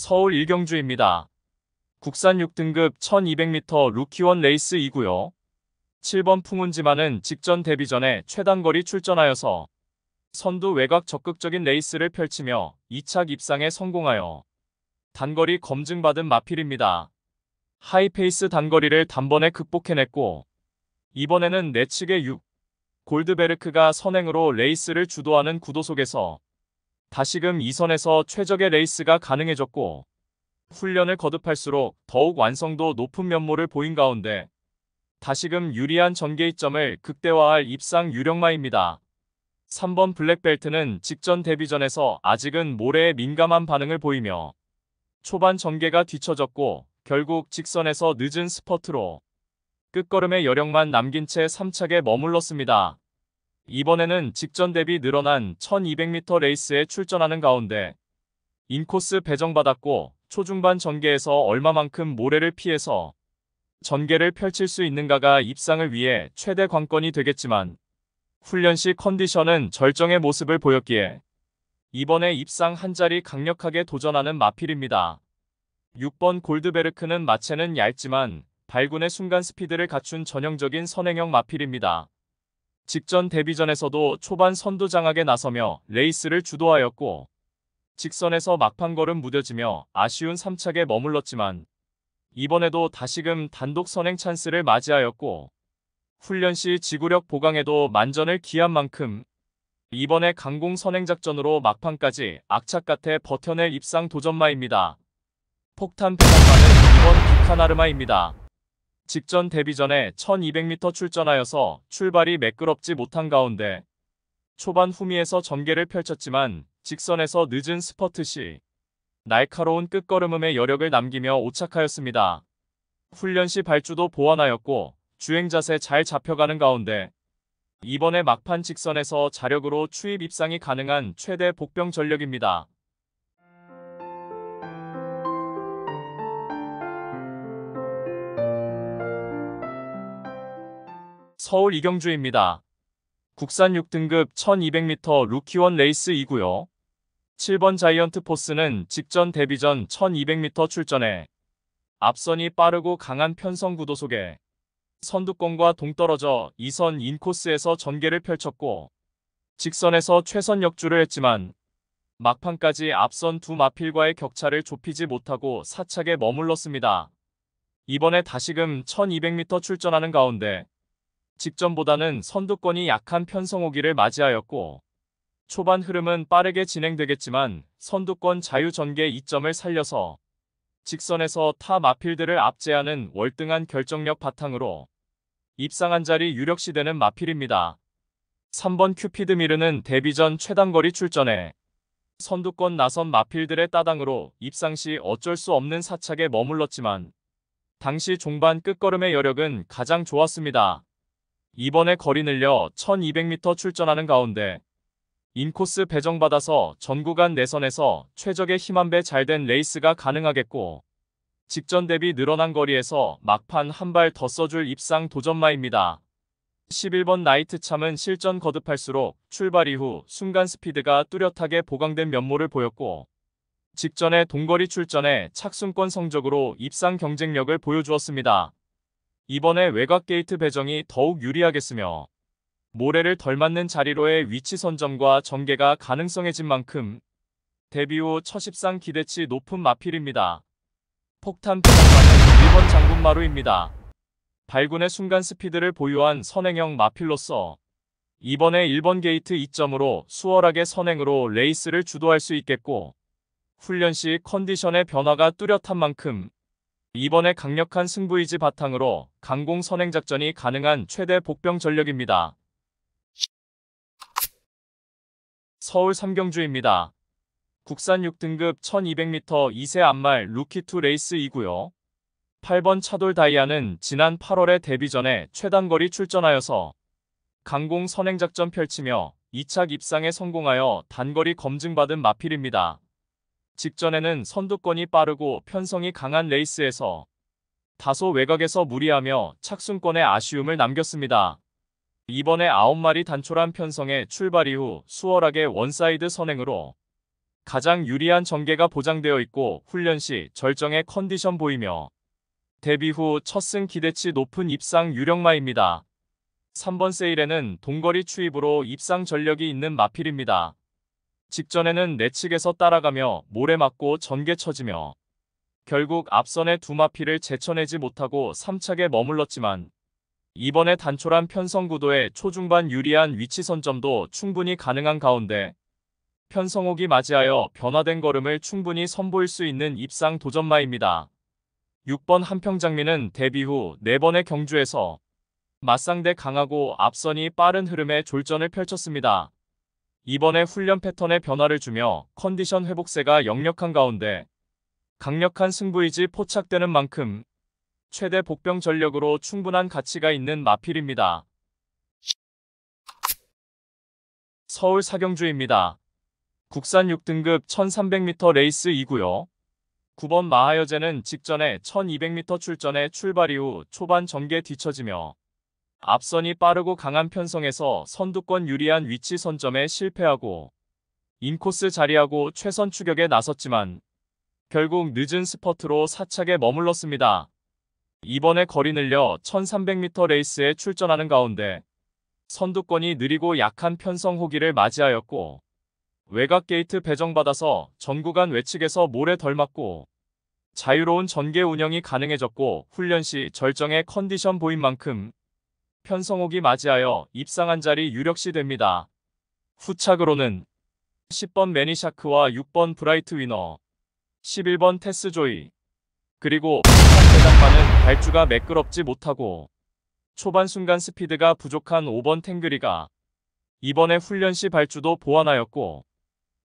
서울 일경주입니다. 국산 6등급 1200m 루키원 레이스 2구요. 7번 풍운지만은 직전 데뷔 전에 최단거리 출전하여서 선두 외곽 적극적인 레이스를 펼치며 2착 입상에 성공하여 단거리 검증받은 마필입니다. 하이페이스 단거리를 단번에 극복해냈고 이번에는 내측의 6, 골드베르크가 선행으로 레이스를 주도하는 구도 속에서 다시금 2선에서 최적의 레이스가 가능해졌고 훈련을 거듭할수록 더욱 완성도 높은 면모를 보인 가운데 다시금 유리한 전개이점을 극대화할 입상 유력마입니다. 3번 블랙벨트는 직전 데뷔전에서 아직은 모래에 민감한 반응을 보이며 초반 전개가 뒤처졌고 결국 직선에서 늦은 스퍼트로 끝걸음의 여력만 남긴 채 3착에 머물렀습니다. 이번에는 직전 대비 늘어난 1200m 레이스에 출전하는 가운데 인코스 배정받았고 초중반 전개에서 얼마만큼 모래를 피해서 전개를 펼칠 수 있는가가 입상을 위해 최대 관건이 되겠지만 훈련 시 컨디션은 절정의 모습을 보였기에 이번에 입상 한 자리 강력하게 도전하는 마필입니다. 6번 골드베르크는 마체는 얇지만 발군의 순간 스피드를 갖춘 전형적인 선행형 마필입니다. 직전 데뷔전에서도 초반 선두 장악에 나서며 레이스를 주도하였고 직선에서 막판 걸음 무뎌지며 아쉬운 3착에 머물렀지만 이번에도 다시금 단독 선행 찬스를 맞이하였고 훈련 시 지구력 보강에도 만전을 기한 만큼 이번에 강공 선행 작전으로 막판까지 악착같아 버텨낼 입상 도전마입니다. 폭탄 배당마는 이번 비카나르마입니다. 직전 데뷔 전에 1200m 출전하여서 출발이 매끄럽지 못한 가운데 초반 후미에서 전개를 펼쳤지만 직선에서 늦은 스퍼트 시 날카로운 끝걸음음의 여력을 남기며 오착하였습니다. 훈련 시 발주도 보완하였고 주행 자세 잘 잡혀가는 가운데 이번에 막판 직선에서 자력으로 추입 입상이 가능한 최대 복병 전력입니다. 서울 이경주입니다. 국산 6등급 1200m 루키원 레이스 2구요. 7번 자이언트 포스는 직전 데뷔 전 1200m 출전해 앞선이 빠르고 강한 편성 구도 속에 선두권과 동떨어져 2선 인코스에서 전개를 펼쳤고 직선에서 최선 역주를 했지만 막판까지 앞선 두 마필과의 격차를 좁히지 못하고 4착에 머물렀습니다. 이번에 다시금 1200m 출전하는 가운데 직전보다는 선두권이 약한 편성호기를 맞이하였고 초반 흐름은 빠르게 진행되겠지만 선두권 자유 전개 이점을 살려서 직선에서 타 마필들을 압제하는 월등한 결정력 바탕으로 입상한 자리 유력시되는 마필입니다. 3번 큐피드 미르는 데뷔 전 최단거리 출전해 선두권 나선 마필들의 따당으로 입상 시 어쩔 수 없는 4착에 머물렀지만 당시 종반 끝걸음의 여력은 가장 좋았습니다. 이번에 거리 늘려 1200m 출전하는 가운데 인코스 배정받아서 전 구간 내선에서 최적의 힘 한 배 잘된 레이스가 가능하겠고 직전 대비 늘어난 거리에서 막판 한 발 더 써줄 입상 도전마입니다. 11번 나이트참은 실전 거듭할수록 출발 이후 순간 스피드가 뚜렷하게 보강된 면모를 보였고 직전에 동거리 출전에 착순권 성적으로 입상 경쟁력을 보여주었습니다. 이번에 외곽 게이트 배정이 더욱 유리하겠으며 모래를 덜 맞는 자리로의 위치 선점과 전개가 가능성해진 만큼 데뷔 후 첫 입상 기대치 높은 마필입니다. 폭탄 배당마는 1번 장군마루입니다. 발군의 순간 스피드를 보유한 선행형 마필로서 이번에 1번 게이트 2점으로 수월하게 선행으로 레이스를 주도할 수 있겠고 훈련 시 컨디션의 변화가 뚜렷한 만큼 이번에 강력한 승부의지 바탕으로 강공 선행 작전이 가능한 최대 복병 전력입니다. 서울 삼경주입니다. 국산 6등급 1200m 2세 앞말 루키2 레이스 2구요. 8번 차돌 다이아는 지난 8월에 데뷔 전에 최단거리 출전하여서 강공 선행 작전 펼치며 2착 입상에 성공하여 단거리 검증받은 마필입니다. 직전에는 선두권이 빠르고 편성이 강한 레이스에서 다소 외곽에서 무리하며 착순권에 아쉬움을 남겼습니다. 이번에 9마리 단촐한 편성의 출발 이후 수월하게 원사이드 선행으로 가장 유리한 전개가 보장되어 있고 훈련 시 절정의 컨디션 보이며 데뷔 후 첫 승 기대치 높은 입상 유력마입니다. 3번 세일에는 동거리 추입으로 입상 전력이 있는 마필입니다. 직전에는 내측에서 따라가며 모래 맞고 전개 쳐지며 결국 앞선의 두 마필을 제쳐내지 못하고 3착에 머물렀지만 이번에 단촐한 편성 구도에 초중반 유리한 위치 선점도 충분히 가능한 가운데 편성옥이 맞이하여 변화된 걸음을 충분히 선보일 수 있는 입상 도전마입니다. 6번 한평장미는 데뷔 후 4번의 경주에서 맞상대 강하고 앞선이 빠른 흐름의 졸전을 펼쳤습니다. 이번에 훈련 패턴에 변화를 주며 컨디션 회복세가 역력한 가운데 강력한 승부의지 포착되는 만큼 최대 복병 전력으로 충분한 가치가 있는 마필입니다. 서울 사경주입니다. 국산 6등급 1300m 레이스 2구요. 9번 마하여제는 직전에 1200m 출전에 출발 이후 초반 전개 뒤처지며 앞선이 빠르고 강한 편성에서 선두권 유리한 위치 선점에 실패하고 인코스 자리하고 최선 추격에 나섰지만 결국 늦은 스퍼트로 사착에 머물렀습니다. 이번에 거리 늘려 1300m 레이스에 출전하는 가운데 선두권이 느리고 약한 편성 호기를 맞이하였고 외곽 게이트 배정받아서 전 구간 외측에서 모래 덜 맞고 자유로운 전개 운영이 가능해졌고 훈련 시 절정의 컨디션 보인 만큼 편성옥이 맞이하여 입상한 자리 유력시 됩니다. 후착으로는 10번 매니샤크와 6번 브라이트 위너, 11번 테스조이, 그리고 대장만은 발주가 매끄럽지 못하고 초반 순간 스피드가 부족한 5번 탱그리가 이번에 훈련 시 발주도 보완하였고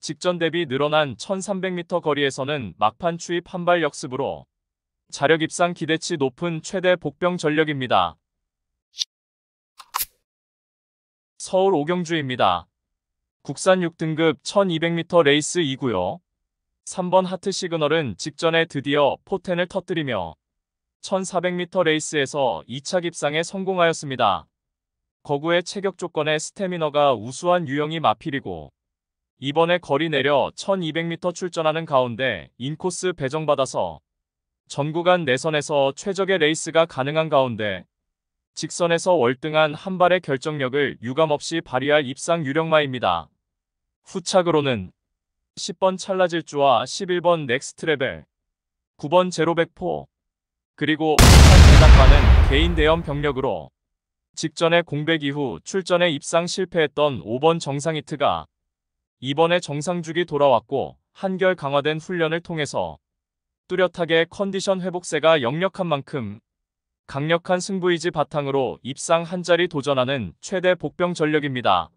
직전 대비 늘어난 1300m 거리에서는 막판 추입 한발 역습으로 자력 입상 기대치 높은 최대 복병 전력입니다. 서울 오경주입니다. 국산 6등급 1200m 레이스 2구요. 3번 하트 시그널은 직전에 드디어 포텐을 터뜨리며 1400m 레이스에서 2차 입상에 성공하였습니다. 거구의 체격 조건에 스태미너가 우수한 유형이 마필이고 이번에 거리 내려 1200m 출전하는 가운데 인코스 배정받아서 전 구간 내선에서 최적의 레이스가 가능한 가운데 직선에서 월등한 한 발의 결정력을 유감없이 발휘할 입상 유력마입니다. 후착으로는 10번 찰나질주와 11번 넥스트레벨, 9번 제로백포, 그리고 대장만은 개인 대형 병력으로 직전에 공백 이후 출전에 입상 실패했던 5번 정상히트가 이번에 정상주기 돌아왔고 한결 강화된 훈련을 통해서 뚜렷하게 컨디션 회복세가 역력한 만큼 강력한 승부의지 바탕으로 입상 한 자리 도전하는 최대 복병 전력입니다.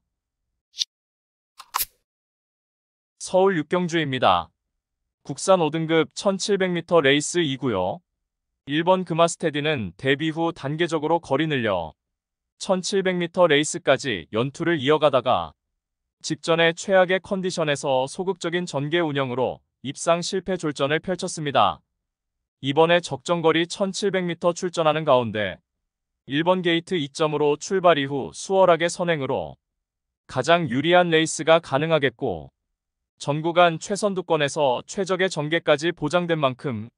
서울 육경주입니다. 국산 5등급 1700m 레이스 2구요. 1번 금화스테디는 데뷔 후 단계적으로 거리 늘려 1700m 레이스까지 연투를 이어가다가 직전에 최악의 컨디션에서 소극적인 전개 운영으로 입상 실패 졸전을 펼쳤습니다. 이번에 적정거리 1700m 출전하는 가운데 1번 게이트 2점으로 출발 이후 수월하게 선행으로 가장 유리한 레이스가 가능하겠고 전 구간 최선두권에서 최적의 전개까지 보장된 만큼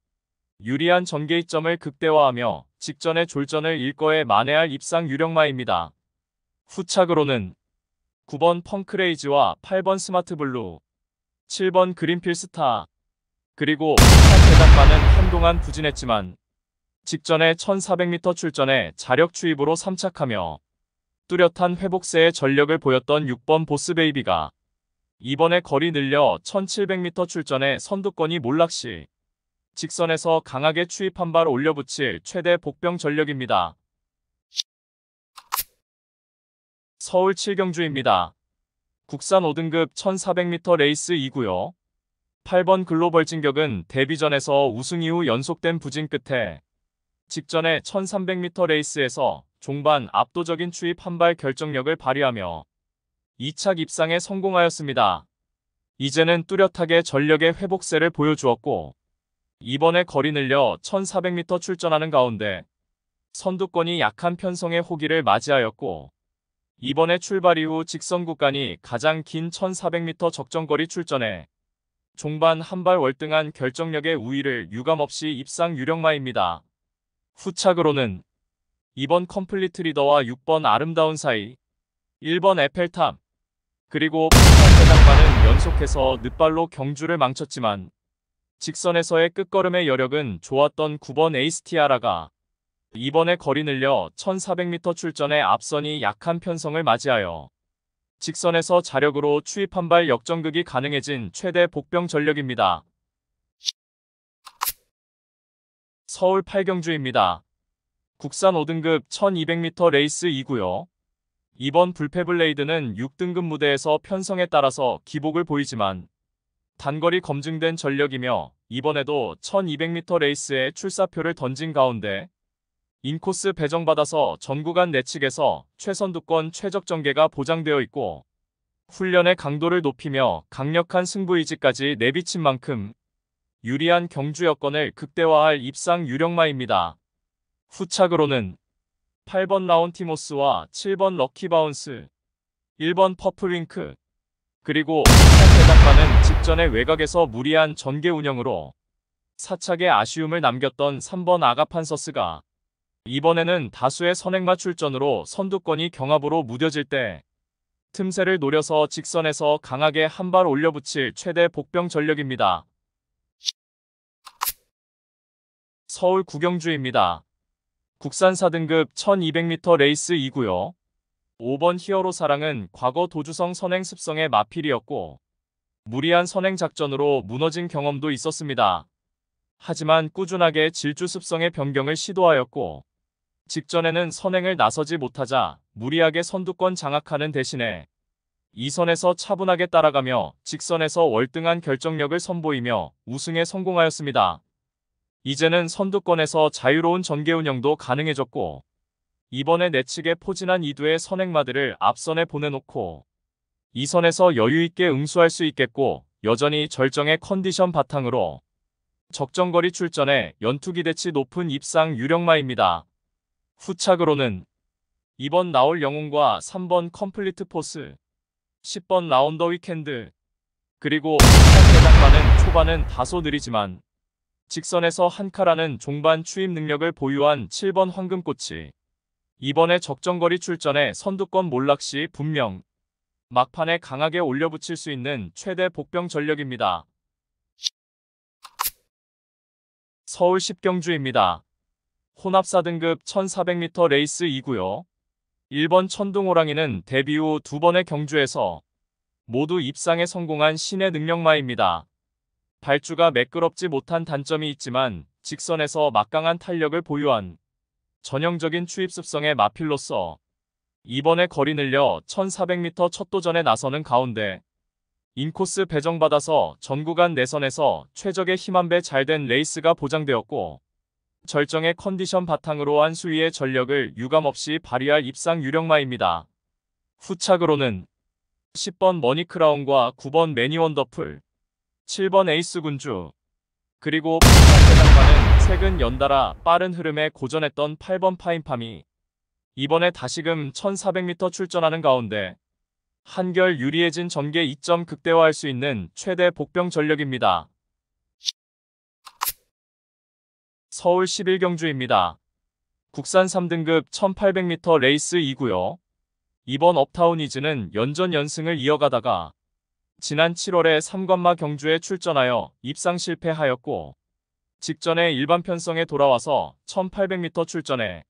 유리한 전개 이점을 극대화하며 직전의 졸전을 일거에 만회할 입상 유력마입니다. 후착으로는 9번 펑크레이즈와 8번 스마트블루, 7번 그린필스타, 그리고 대장만은 한동안 부진했지만 직전에 1400m 출전에 자력 추입으로 3착하며 뚜렷한 회복세의 전력을 보였던 6번 보스베이비가 이번에 거리 늘려 1700m 출전에 선두권이 몰락시 직선에서 강하게 추입 한 발 올려붙일 최대 복병 전력입니다. 서울 7경주입니다. 국산 5등급 1400m 레이스 2구요. 8번 글로벌 진격은 데뷔전에서 우승 이후 연속된 부진 끝에 직전에 1300m 레이스에서 종반 압도적인 추입 한 발 결정력을 발휘하며 2착 입상에 성공하였습니다. 이제는 뚜렷하게 전력의 회복세를 보여주었고 이번에 거리 늘려 1400m 출전하는 가운데 선두권이 약한 편성의 호기를 맞이하였고 이번에 출발 이후 직선 구간이 가장 긴 1400m 적정거리 출전에 종반 한 발 월등한 결정력의 우위를 유감없이 입상 유력마입니다. 후착으로는 2번 컴플리트 리더와 6번 아름다운 사이, 1번 에펠탑, 그리고 8번 대장반은 연속해서 늦발로 경주를 망쳤지만 직선에서의 끝걸음의 여력은 좋았던 9번 에이스티아라가 이번에 거리 늘려 1400m 출전에 앞선이 약한 편성을 맞이하여 직선에서 자력으로 추입 한 발 역전극이 가능해진 최대 복병 전력입니다. 서울 8경주입니다. 국산 5등급 1200m 레이스 2구요. 이번 불패블레이드는 6등급 무대에서 편성에 따라서 기복을 보이지만 단거리 검증된 전력이며 이번에도 1200m 레이스에 출사표를 던진 가운데 인코스 배정받아서 전구간 내측에서 최선두권 최적 전개가 보장되어 있고 훈련의 강도를 높이며 강력한 승부의지까지 내비친 만큼 유리한 경주 여건을 극대화할 입상 유력마입니다. 후착으로는 8번 라운티모스와 7번 럭키바운스, 1번 퍼플윙크, 그리고 3번 대장반은 직전의 외곽에서 무리한 전개 운영으로 사착에 아쉬움을 남겼던 3번 아가판서스가 이번에는 다수의 선행마 출전으로 선두권이 경합으로 무뎌질 때 틈새를 노려서 직선에서 강하게 한 발 올려붙일 최대 복병 전력입니다. 서울 9경주입니다. 국산 4등급 1200m 레이스 2구요. 5번 히어로 사랑은 과거 도주성 선행 습성의 마필이었고 무리한 선행 작전으로 무너진 경험도 있었습니다. 하지만 꾸준하게 질주 습성의 변경을 시도하였고 직전에는 선행을 나서지 못하자 무리하게 선두권 장악하는 대신에 2선에서 차분하게 따라가며 직선에서 월등한 결정력을 선보이며 우승에 성공하였습니다. 이제는 선두권에서 자유로운 전개 운영도 가능해졌고 이번에 내측에 포진한 2두의 선행마들을 앞선에 보내놓고 2선에서 여유있게 응수할 수 있겠고 여전히 절정의 컨디션 바탕으로 적정거리 출전에 연투기대치 높은 입상 유력마입니다. 후착으로는 2번 나올 영웅과 3번 컴플리트 포스, 10번 라운더 위켄드, 그리고 3번 대장반은 초반은 다소 느리지만 직선에서 한카라는 종반 추입 능력을 보유한 7번 황금꽃이 이번에 적정거리 출전에 선두권 몰락 시 분명 막판에 강하게 올려붙일 수 있는 최대 복병 전력입니다. 서울 10경주입니다. 혼합 4등급 1400m 레이스 2구요. 1번 천둥호랑이는 데뷔 후 2번의 경주에서 모두 입상에 성공한 신의 능력마입니다. 발주가 매끄럽지 못한 단점이 있지만 직선에서 막강한 탄력을 보유한 전형적인 추입 습성의 마필로서 이번에 거리 늘려 1400m 첫 도전에 나서는 가운데 인코스 배정받아서 전구간 내선에서 최적의 힘 한 배 잘된 레이스가 보장되었고 절정의 컨디션 바탕으로 한 수위의 전력을 유감없이 발휘할 입상 유력마입니다. 후착으로는 10번 머니크라운과 9번 매니원더풀, 7번 에이스 군주, 그리고 8번 대장반은 최근 연달아 빠른 흐름에 고전했던 8번 파인팜이 이번에 다시금 1400m 출전하는 가운데 한결 유리해진 전개 2점 극대화할 수 있는 최대 복병 전력입니다. 서울 11경주입니다. 국산 3등급 1800m 레이스 2구요. 이번 업타운 이즈는 연전 연승을 이어가다가 지난 7월에 3관마 경주에 출전하여 입상 실패하였고 직전에 일반 편성에 돌아와서 1800m 출전에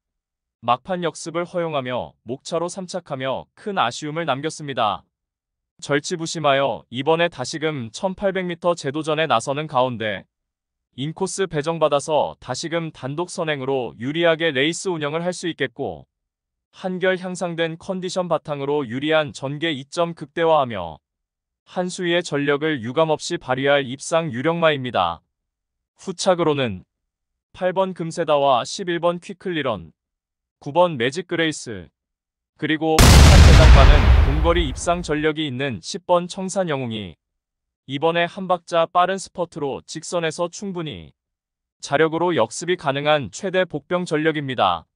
막판 역습을 허용하며 목차로 3착하며 큰 아쉬움을 남겼습니다. 절치부심하여 이번에 다시금 1800m 재도전에 나서는 가운데 인코스 배정받아서 다시금 단독 선행으로 유리하게 레이스 운영을 할 수 있겠고 한결 향상된 컨디션 바탕으로 유리한 전개 2점 극대화하며 한 수위의 전력을 유감없이 발휘할 입상 유력마입니다. 후착으로는 8번 금세다와 11번 퀴클리런, 9번 매직 그레이스, 그리고 8번 대장반은 공거리 입상 전력이 있는 10번 청산 영웅이 이번에 한 박자 빠른 스퍼트로 직선에서 충분히 자력으로 역습이 가능한 최대 복병 전력입니다.